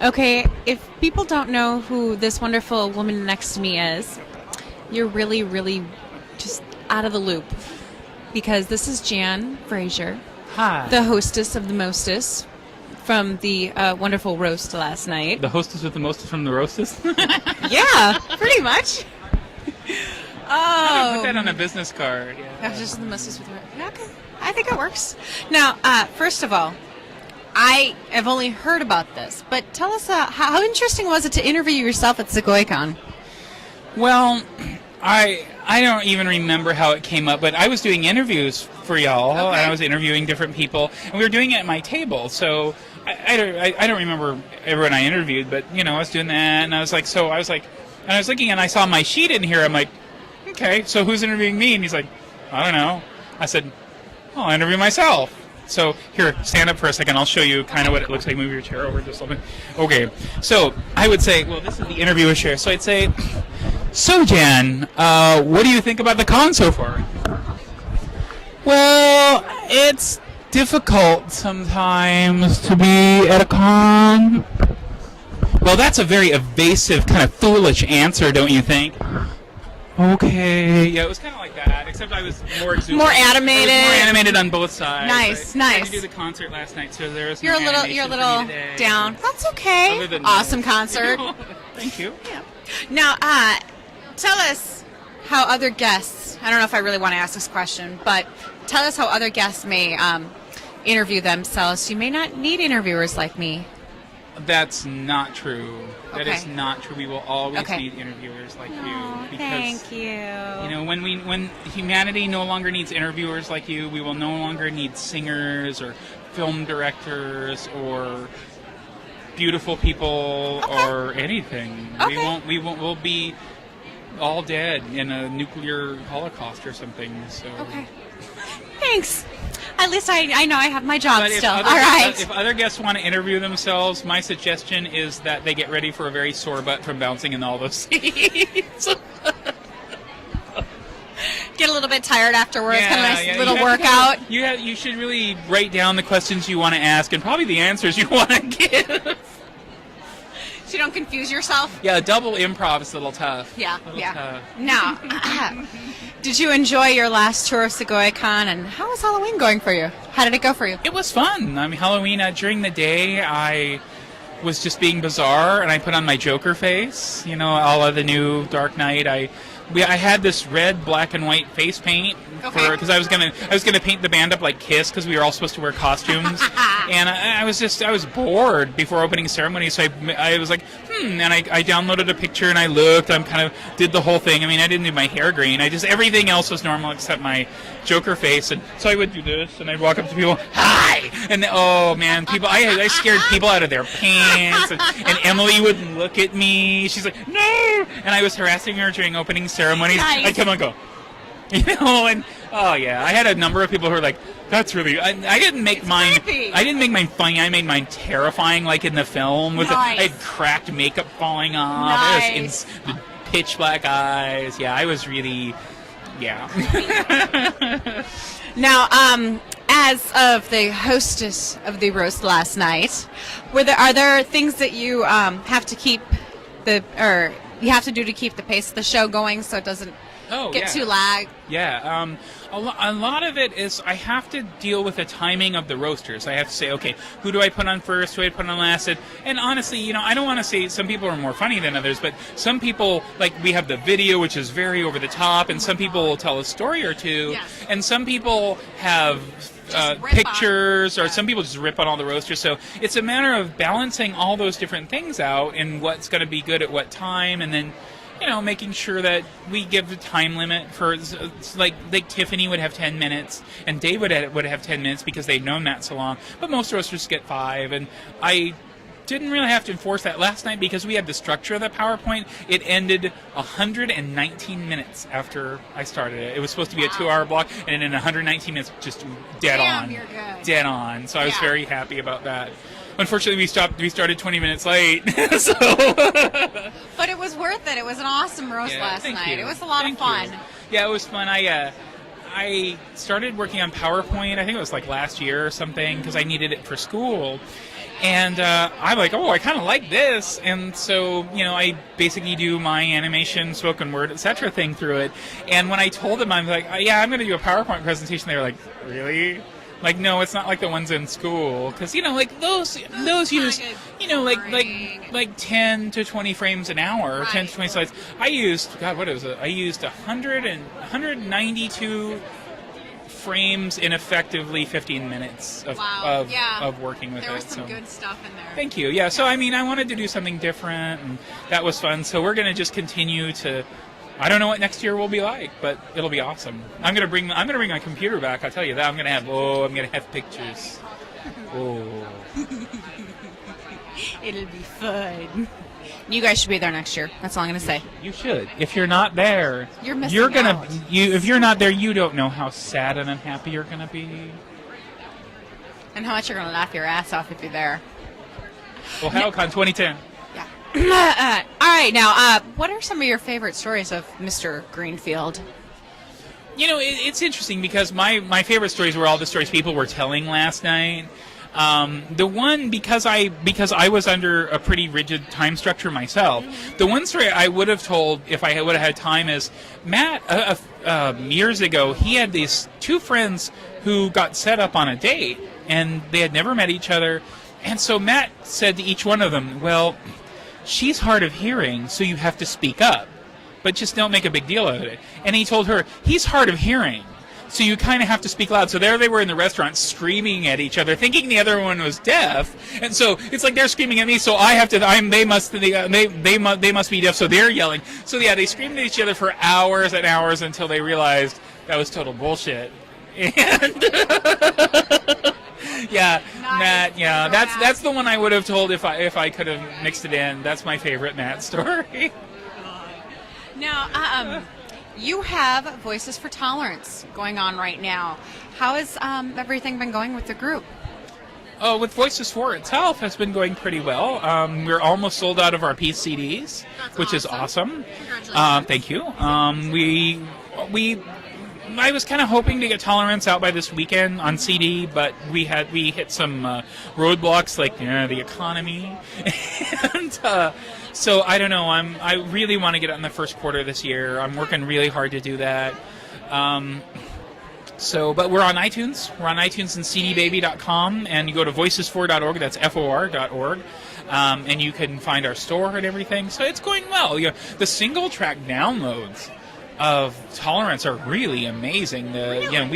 Okay, if people don't know who this wonderful woman next to me is, you're really, really just out of the loop. Because this is Jan Frazier, Hi. the hostess of the mostest from the wonderful roast last night. The hostess with the mostest from the roastest? Yeah, pretty much. Put that on a business card. Yeah. Just the mostest with the roast. Yeah, okay, I think it works. Now, first of all, I have only heard about this, but tell us how interesting was it to interview yourself at Ohayocon? Well, I don't even remember how it came up, but I was doing interviews for y'all, and I was interviewing different people, and we were doing it at my table. So I don't remember everyone I interviewed, but I was doing that, and I was looking, and I saw my sheet in here. I'm like, okay, so who's interviewing me? And he's like, I don't know. I said, I'll interview myself. So here, stand up for a second. I'll show you kind of what it looks like. Move your chair over just a little bit. Okay, so I would say, well, this is the interviewer chair. So I'd say, so Jan, what do you think about the con so far? Well, it's difficult sometimes to be at a con. Well, that's a very evasive, kind of foolish answer, don't you think? Okay. Yeah, it was kind of like that, except I was more exuberant. More animated. I was more animated on both sides. Nice, I had nice. to do the concert last night, so there was You're a little down. That's okay. Awesome concert. Thank you. Yeah. Now, tell us how other guests, I don't know if I really want to ask this question, but tell us how other guests may interview themselves. You may not need interviewers like me. That's not true. That Okay. is not true. We will always need interviewers like you. Because, thank you. When humanity no longer needs interviewers like you, we will no longer need singers or film directors or beautiful people or anything. Okay. We'll be all dead in a nuclear holocaust or something. So. Okay. Thanks. At least I know I have my job But still. All right. If other guests want to interview themselves, my suggestion is that they get ready for a very sore butt from bouncing in all those seats. Get a little bit tired afterwards. Yeah, kind of nice yeah, little you have to workout. you should really write down the questions you want to ask and probably the answers you want to give. So you don't confuse yourself. Yeah, double improv is a little tough. Yeah, A little yeah. tough. Now, did you enjoy your last tour of Ohayocon, and how was Halloween going for you? How did it go for you? It was fun. I mean, Halloween, during the day, I was just being bizarre, and I put on my Joker face, all of the new Dark Knight. I had this red, black, and white face paint because I was gonna paint the band up like Kiss because we were all supposed to wear costumes, and I was bored before opening ceremony, so I was like, and I downloaded a picture and I looked. I kind of did the whole thing. I mean, I didn't do my hair green. Everything else was normal except my Joker face, and so I would do this, and I'd walk up to people, hi, and oh man, people, I scared people out of their pants, and Emily wouldn't look at me. She's like, no, and I was harassing her during opening ceremonies. Nice. I'd come and go, and oh yeah, I had a number of people who were like, that's really. I didn't make mine. Creepy. I didn't make mine funny. I made mine terrifying, like in the film. I had cracked makeup falling off. Nice. It was the pitch black eyes. Yeah, I was really. Yeah. Now, as of the hostess of the roast last night, are there things that you have to keep you have to do to keep the pace of the show going so it doesn't get too lag? Yeah. A lot of it is I have to deal with the timing of the roasters. I have to say, okay, who do I put on first? Who do I put on last? And honestly, I don't want to say some people are more funny than others, but some people, like we have the video, which is very over the top, and some people will tell a story or two, and some people have pictures, or some people just rip on all the roasters. So it's a matter of balancing all those different things out and what's going to be good at what time, and then making sure that we give the time limit for, like Tiffany would have 10 minutes, and Dave would have 10 minutes because they've known Matt so long, but most roasters get 5, and I didn't really have to enforce that last night because we had the structure of the PowerPoint. It ended 119 minutes after I started it. It was supposed to be a 2-hour block, and in 119 minutes, just dead on. You're good. Dead on. So I was very happy about that. Unfortunately, we started 20 minutes late. So. But it was worth it. It was an awesome roast last night. It was a lot of fun. Yeah, it was fun. I started working on PowerPoint, I think it was like last year or something, because I needed it for school. And I'm like, oh, I kind of like this. And so, I basically do my animation, spoken word, etc. thing through it. And when I told them, I'm like, yeah, I'm going to do a PowerPoint presentation, they were like, really? Like, no, it's not like the ones in school. Because, like those use, like 10 to 20 frames an hour, 10 to 20 slides. I used, God, what is it? I used 192 frames in effectively 15 minutes of working with it. There was some good stuff in there. Thank you. Yeah, so I wanted to do something different, and that was fun. So we're going to just continue to. I don't know what next year will be like, but it'll be awesome. I'm going to bring my computer back. I'll tell you that. I'm going to have pictures. Oh. It'll be fun. You guys should be there next year. That's all I'm going to say. You should. If you're not there, you're missing out. If you're not there, you don't know how sad and unhappy you're going to be. And how much you're going to laugh your ass off if you're there. Ohayocon 2010. Yeah. All right, now, what are some of your favorite stories of Mr. Greenfield? It's interesting because my favorite stories were all the stories people were telling last night. The one, because I was under a pretty rigid time structure myself, the one story I would have told if I would have had time is Matt, years ago, he had these two friends who got set up on a date, and they had never met each other. And so Matt said to each one of them, well, she's hard of hearing, so you have to speak up, but just don't make a big deal of it. And he told her, he's hard of hearing, so you kind of have to speak loud. So there they were in the restaurant screaming at each other, thinking the other one was deaf. And so it's like they're screaming at me, so I have to. They must be deaf, so they're yelling. So yeah, they screamed at each other for hours and hours until they realized that was total bullshit. And yeah, Matt. Yeah, that's the one I would have told if I could have mixed it in. That's my favorite Matt story. Now, you have Voices for Tolerance going on right now. How has everything been going with the group? With Voices for itself has been going pretty well. We're almost sold out of our piece CDs, which is awesome. Congratulations. Thank you. I was kind of hoping to get Tolerance out by this weekend on CD, but we hit some roadblocks like the economy, and so I don't know. I really want to get it in the first quarter this year. I'm working really hard to do that. But we're on iTunes. We're on iTunes and cdbaby.com, and you go to voices4.org. That's FOR.org. And you can find our store and everything. So it's going well. The single track downloads of Tolerance are really amazing. In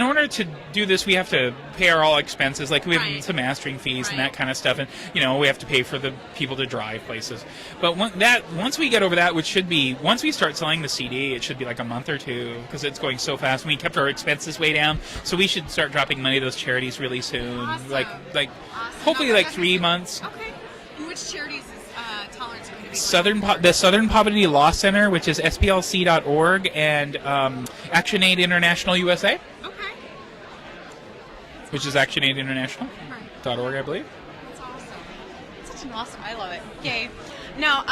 order to do this, we have to pay our all expenses. Like we have some mastering fees and that kind of stuff, and we have to pay for the people to drive places. But once we get over that, which should be once we start selling the CD, it should be like a month or two because it's going so fast. We kept our expenses way down, so we should start dropping money to those charities really soon. Awesome. Like awesome. hopefully like 3 months. Okay. And which charities is Tolerance going to be? The Southern Poverty Law Center, which is SPLC.org, and ActionAid International USA, which is ActionAid International.org, I believe. That's awesome. Such an awesome. I love it. Yay. Now,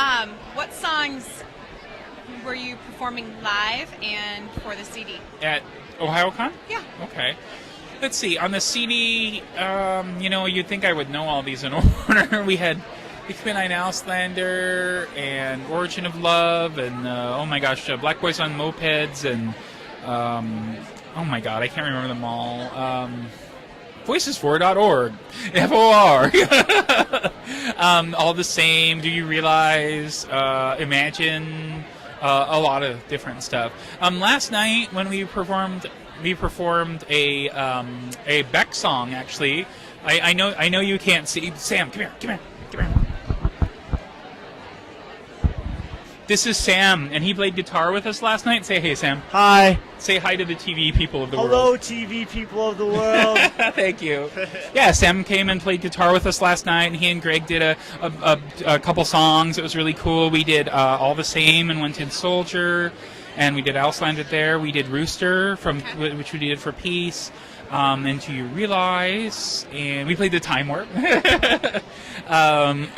what songs were you performing live and for the CD? At Ohayocon? Yeah. Okay. Let's see. On the CD, you'd think I would know all these in order. We had Ich bin ein Ausländer and Origin of Love and Black Boys on Mopeds and oh my god, I can't remember them all. Voices4.org, FOR. All the Same, Do You Realize, Imagine, a lot of different stuff. Last night when we performed a Beck song. Actually, I know you can't see. Sam, come here. This is Sam, and he played guitar with us last night. Say hey, Sam. Hi. Say hi to the TV people of the world. Hello, TV people of the world. Thank you. Yeah, Sam came and played guitar with us last night, and he and Greg did a couple songs. It was really cool. We did All the Same and Went in Soldier, and we did Auslanded there. We did Rooster, which we did for Peace, and Do You Realize, and we played the Time Warp.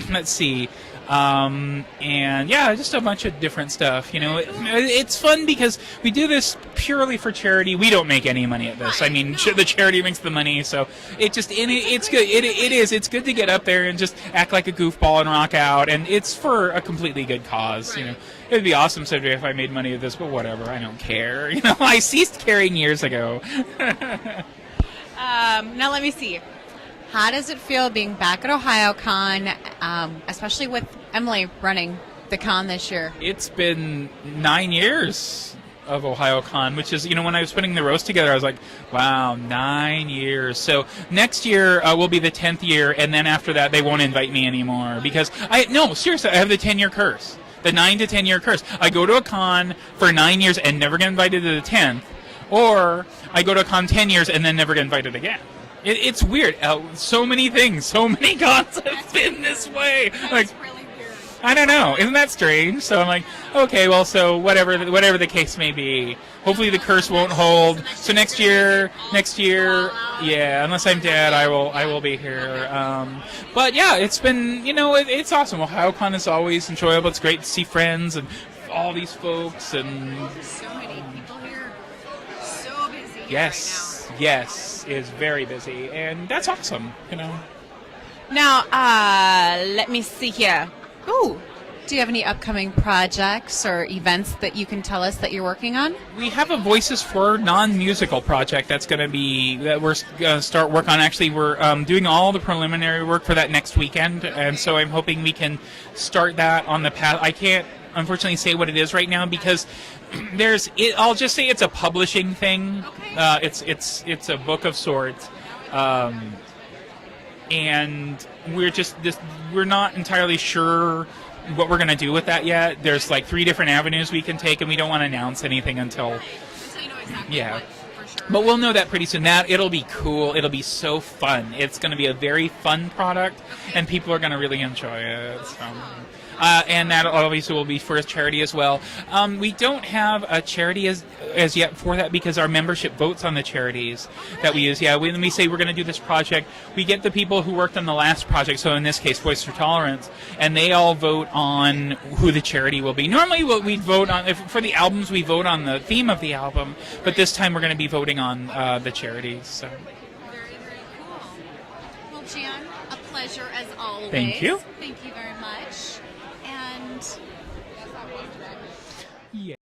Let's see. And yeah, just a bunch of different stuff. It's fun because we do this purely for charity. We don't make any money at this. I mean, the charity makes the money, so it's good. It is. It's good to get up there and just act like a goofball and rock out, and it's for a completely good cause. It'd be awesome someday if I made money at this, but whatever. I don't care. I ceased caring years ago. Now let me see. How does it feel being back at Ohayocon, especially with Emily running the con this year? It's been 9 years of Ohayocon, which is, when I was putting the roast together, I was like, wow, 9 years. So next year will be the 10th year, and then after that, they won't invite me anymore because seriously, I have the 10-year curse, the 9 to 10-year curse. I go to a con for 9 years and never get invited to the 10th, or I go to a con 10 years and then never get invited again. It's weird. So many things, so many cons have been this way. That's really weird. I don't know. Isn't that strange? So I'm like, okay, well, so whatever the case may be, hopefully the curse won't hold. So next year, yeah, unless I'm dead, I will be here. But yeah, it's been, it's awesome. Ohayocon is always enjoyable. It's great to see friends and all these folks and so many people here. So busy. Yes, is very busy, and that's awesome, Now, let me see here. Ooh, do you have any upcoming projects or events that you can tell us that you're working on? We have a Voices for Non-Musical project that we're going to start work on. Actually, we're doing all the preliminary work for that next weekend, and so I'm hoping we can start that on the path. I can't, unfortunately, say what it is right now because I'll just say it's a publishing thing. It's a book of sorts, and we're not entirely sure what we're going to do with that yet. There's like 3 different avenues we can take, and we don't want to announce anything until you know exactly what, for sure. But we'll know that pretty soon. It'll be cool. It'll be so fun. It's going to be a very fun product, and people are going to really enjoy it. So. And that obviously will be for a charity as well. We don't have a charity as yet for that because our membership votes on the charities that we use. Yeah, when we say we're going to do this project, we get the people who worked on the last project, so in this case, Voice for Tolerance, and they all vote on who the charity will be. Normally, we vote on, for the albums, we vote on the theme of the album, but this time we're going to be voting on the charities. So. Very, very cool. Well, Jan, a pleasure as always. Thank you. Thank you very much. And